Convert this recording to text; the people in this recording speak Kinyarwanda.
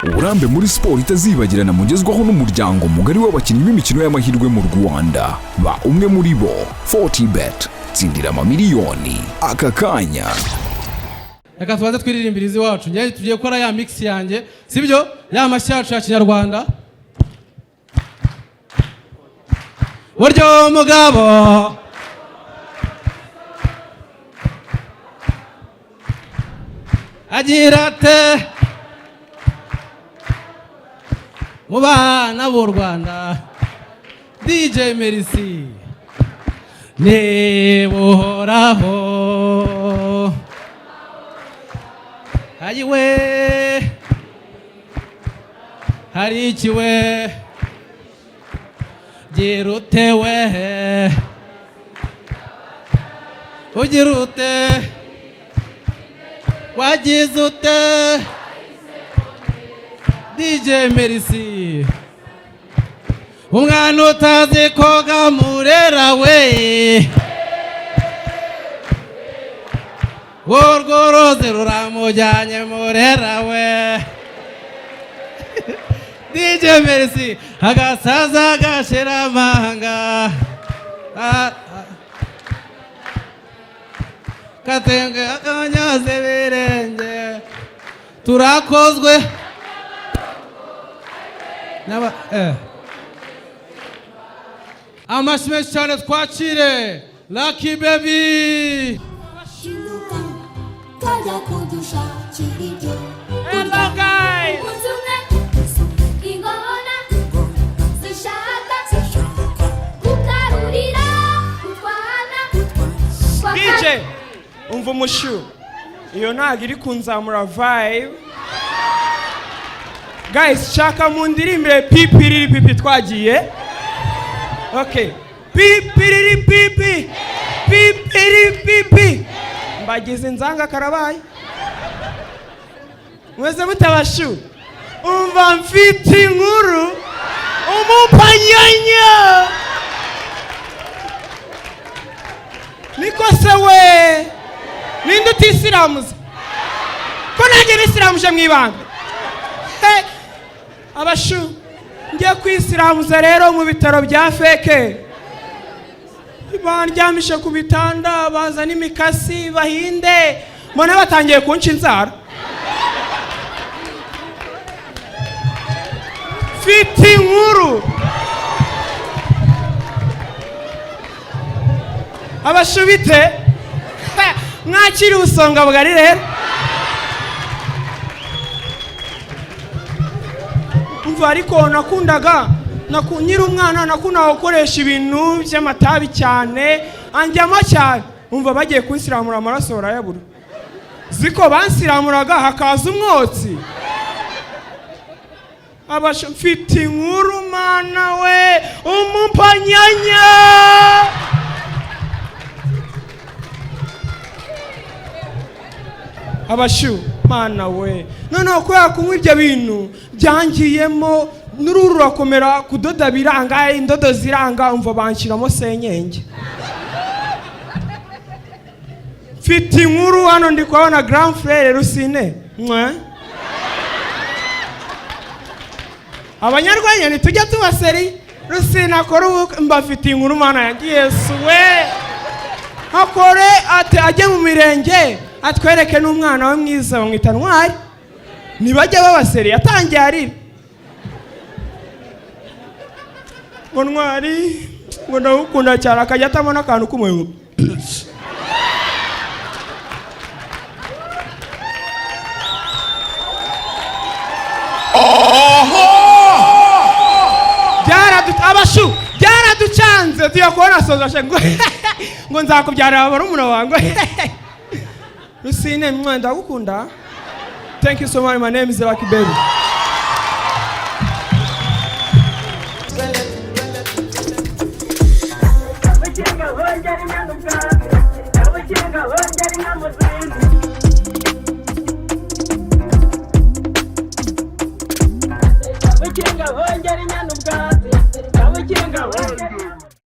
uburambe muri siporo itazibagirana mugezwaho n'umuryango mugari w'abakinnyi b'imikino y'amahirwe mu Rwanda ba umwe muri bo 40bet tsindira amamiliyoni aka kanya. Reka tubanze twiririmbirize iwacu ngiye tugiye gukora ya mix yanjye sibyo ya mashyacu ya Kinyarwanda. Buryo mugabo agira ate mu bana b'u Rwanda DJ Merci nebuhoraho ayiwe hari ikiwe girutewe ugirute wagize ute DJ Merci umwana utazi koga murera we urwo roze ruramujyanye murera we DJ Merci agasaza gashira amahanga katenge akanyaze birenge turakozwe naba amashime cyane twakire Lucky Baby kajya kudushakira ibyo hello guys ingona zishaka kukarurira kutwana DJ umva umushu iyo ntago iri kunzamura vibe guys shaka mu ndirimbire pipiriri pipi twagiye okay pipiriri pipi pipiriri pipi mbagize nzanga karabaye mweze mutabashu umva mfite inkuru umupanyanya niko se we ninde utisiramuza ko nanjye nisiramuje mwibanga abashu ngiye kwisiramuza rero mu bitaro bya feke bandyamishe ku bitanda bazana imikasi bahinde mbone batangiye kunca inzara mfite inkuru abashu bite mwakiri ubusonga bugari rero umva ariko nakundaga nyiri umwana nakundaga gukoresha ibintu by'amatabi cyane anjyamo cyane umva bagiye kunsiramura amaraso barayabura ziko bansiramuraga hakaza umwotsi abasha mfite inkuru mana we umupanyanya abashu mana we noneho kubera kunywa ibyo bintu byangiyemo n'uruhu rurakomera kudoda biranga indodo ziranga umva banshyiramo senyenge mfite inkuru hano ndi kubona grand frere Rusine mwe abanyarwenya ntitujya tubaseri Rusine akora ubukwe mbafite inkuru mana yanjye Yesu we akore ate ajye mu mirenge atwereke n'umwana we mwiza bamwita Ntwari nibajya babaseri yatangiye arira ngo Ntwari ngo ndagukunda cyane akajya atabona akantu k'umuhungu abashu byaraducanze tuyakubona soza ngo nzakubyarira barumuna wanjye Rusine mwe ndagukunda. Thank you so much. My name is Lucky Baby. Kabukinga hongera inyana ubwatsi, kabukinga hongera